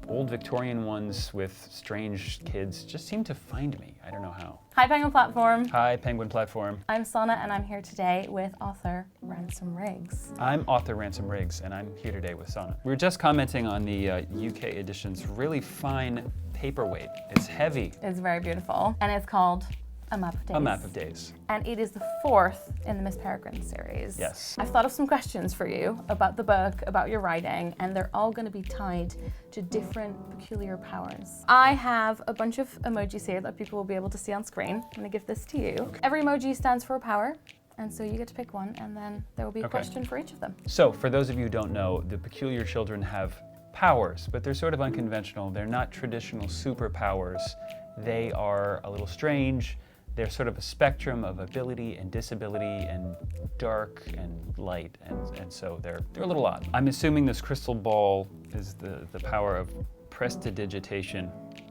old Victorian ones with strange kids just seem to find me. I don't know how. Hi Penguin Platform. Hi Penguin Platform. I'm Sanne and I'm here today with author Ransom Riggs. I'm author Ransom Riggs and I'm here today with Sanne. We were just commenting on the UK edition's really fine paperweight. It's heavy. It's very beautiful and it's called A Map of Days. A Map of Days. And it is the fourth in the Miss Peregrine series. Yes. I've thought of some questions for you about the book, about your writing, and they're all going to be tied to different peculiar powers. I have a bunch of emojis here that people will be able to see on screen. I'm going to give this to you. Okay. Every emoji stands for a power, and so you get to pick one, and then there will be a question for each of them. So, for those of you who don't know, the peculiar children have powers, but they're sort of unconventional. They're not traditional superpowers. They are a little strange. They're sort of a spectrum of ability and disability and dark and light, and so they're a little odd. I'm assuming this crystal ball is the power of prestidigitation,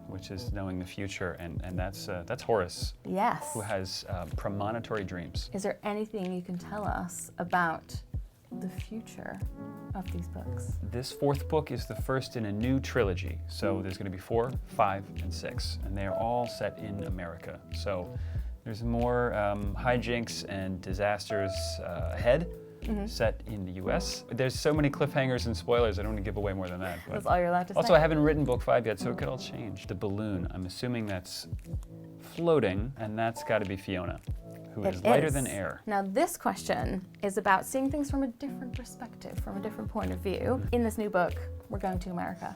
which is knowing the future, and that's Horace. Yes. Who has premonitory dreams. Is there anything you can tell us about the future of these books? This fourth book is the first in a new trilogy. So there's going to be 4, 5, and 6, and they are all set in America. So there's more hijinks and disasters ahead, set in the US. There's so many cliffhangers and spoilers, I don't want to give away more than that. That's all you're allowed to say. Also, I haven't written book 5 yet, so it could all change. The balloon, I'm assuming that's floating, and that's got to be Fiona, who is lighter than air. Now this question is about seeing things from a different perspective, from a different point of view. In this new book, we're going to America.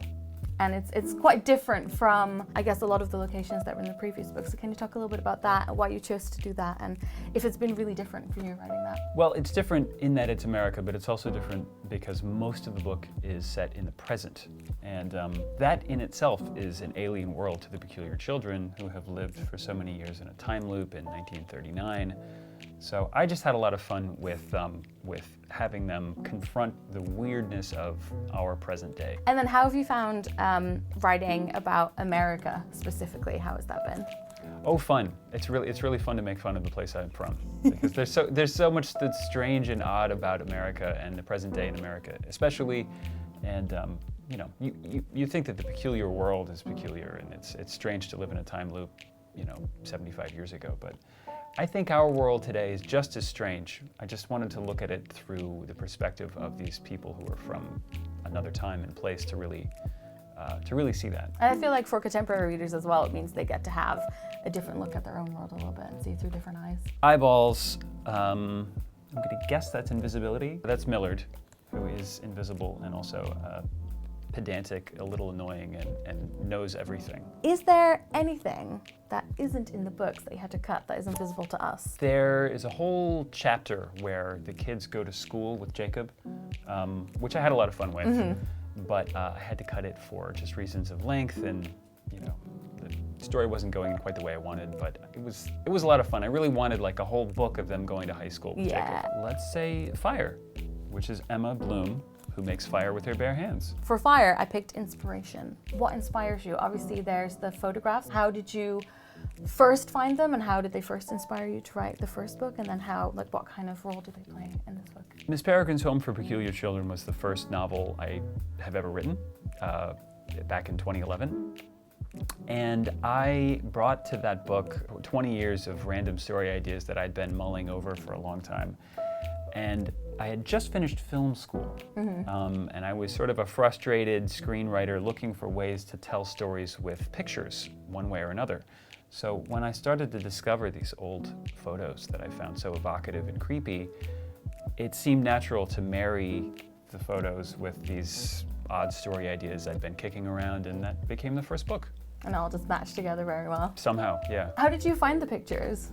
And it's quite different from, I guess, a lot of the locations that were in the previous books. So can you talk a little bit about that, and why you chose to do that, and if it's been really different for you writing that? Well, it's different in that it's America, but it's also different because most of the book is set in the present. And that in itself is an alien world to the peculiar children who have lived for so many years in a time loop in 1939. So I just had a lot of fun with having them confront the weirdness of our present day. And then how have you found writing about America specifically? How has that been? Oh, fun. It's really fun to make fun of the place I'm from, because there's so much that's strange and odd about America and the present day in America, especially, and you know, you think that the peculiar world is peculiar and it's strange to live in a time loop, you know, 75 years ago, but I think our world today is just as strange. I just wanted to look at it through the perspective of these people who are from another time and place to really see that. And I feel like for contemporary readers as well, it means they get to have a different look at their own world a little bit and see through different eyes. Eyeballs, I'm going to guess that's Invisibility. That's Millard, who is invisible and also pedantic, a little annoying, and knows everything. Is there anything that isn't in the books that you had to cut that isn't visible to us? There is a whole chapter where the kids go to school with Jacob, which I had a lot of fun with, but I had to cut it for just reasons of length, and you know, the story wasn't going quite the way I wanted, but it was a lot of fun. I really wanted like a whole book of them going to high school with Jacob. Let's say Fire, which is Emma Bloom, who makes fire with her bare hands. For Fire, I picked inspiration. What inspires you? Obviously, there's the photographs. How did you first find them, and how did they first inspire you to write the first book? And then what kind of role did they play in this book? Miss Peregrine's Home for Peculiar Children was the first novel I have ever written, back in 2011. And I brought to that book 20 years of random story ideas that I'd been mulling over for a long time. And I had just finished film school, and I was sort of a frustrated screenwriter looking for ways to tell stories with pictures, one way or another. So when I started to discover these old photos that I found so evocative and creepy, it seemed natural to marry the photos with these odd story ideas I'd been kicking around, and that became the first book. And all just matched together very well. Somehow, yeah. How did you find the pictures?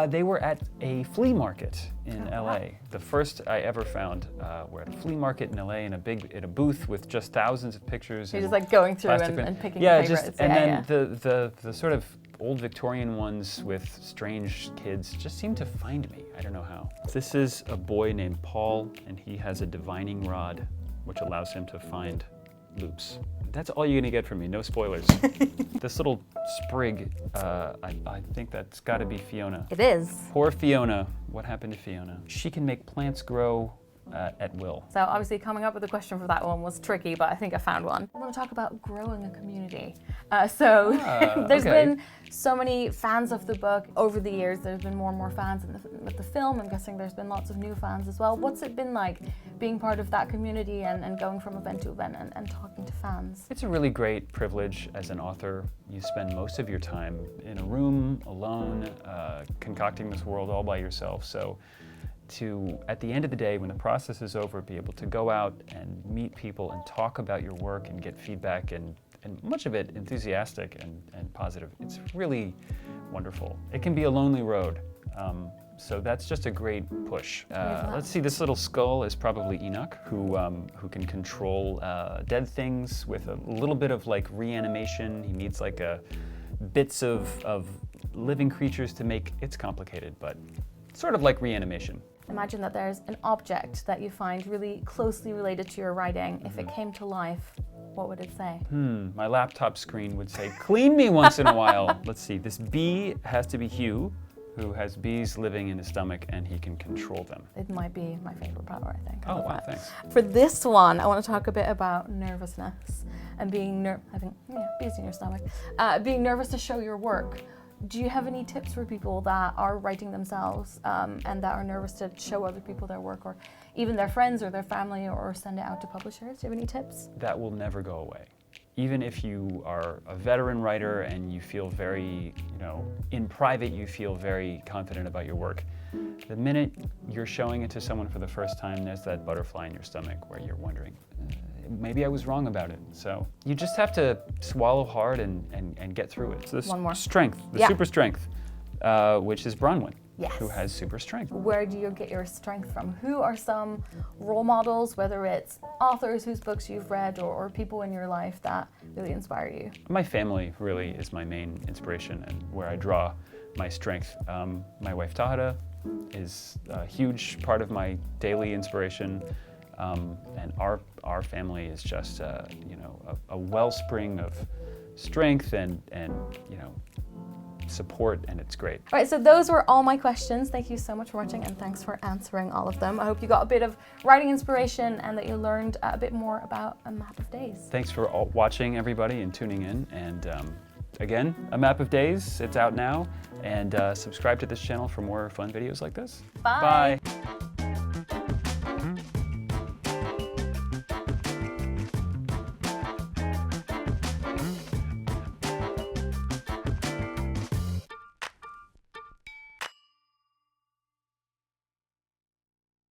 They were at a flea market in LA. The first I ever found were at a flea market in LA in a booth with just thousands of pictures. You're just like going through and picking favorites. The sort of old Victorian ones with strange kids just seem to find me. I don't know how. This is a boy named Paul, and he has a divining rod, which allows him to find loops. That's all you're gonna get from me, no spoilers. This little sprig, I think that's gotta be Fiona. It is. Poor Fiona. What happened to Fiona? She can make plants grow at will. So obviously coming up with a question for that one was tricky, but I think I found one. I want to talk about growing a community. There's been so many fans of the book over the years. There's been more and more fans with the film. I'm guessing there's been lots of new fans as well. What's it been like being part of that community and going from event to event and talking to fans? It's a really great privilege as an author. You spend most of your time in a room alone, concocting this world all by yourself. So to, at the end of the day, when the process is over, be able to go out and meet people and talk about your work and get feedback, and much of it enthusiastic and positive. It's really wonderful. It can be a lonely road. So that's just a great push. Let's see, this little skull is probably Enoch, who can control dead things with a little bit of like reanimation. He needs like bits of living creatures to make, it's complicated, but sort of like reanimation. Imagine that there's an object that you find really closely related to your writing. If it came to life, what would it say? My laptop screen would say, clean me once in a while. Let's see, this bee has to be Hugh, who has bees living in his stomach and he can control them. It might be my favorite power, I think. Oh, wow, thanks. For this one, I want to talk a bit about nervousness and being having bees in your stomach, being nervous to show your work. Do you have any tips for people that are writing themselves and that are nervous to show other people their work, or even their friends or their family, or send it out to publishers? Do you have any tips? That will never go away. Even if you are a veteran writer and you feel very, in private you feel very confident about your work, the minute you're showing it to someone for the first time, there's that butterfly in your stomach where you're wondering, maybe I was wrong about it. So you just have to swallow hard and get through it. So this One more. Strength, super strength, which is Bronwyn, who has super strength. Where do you get your strength from? Who are some role models, whether it's authors whose books you've read or people in your life that really inspire you? My family really is my main inspiration and where I draw my strength. My wife Tahada is a huge part of my daily inspiration. And our family is just a wellspring of strength and support, and it's great. All right, so those were all my questions. Thank you so much for watching, and thanks for answering all of them. I hope you got a bit of writing inspiration and that you learned a bit more about A Map of Days. Thanks for watching, everybody, and tuning in. And again, A Map of Days, it's out now. And subscribe to this channel for more fun videos like this. Bye. Bye.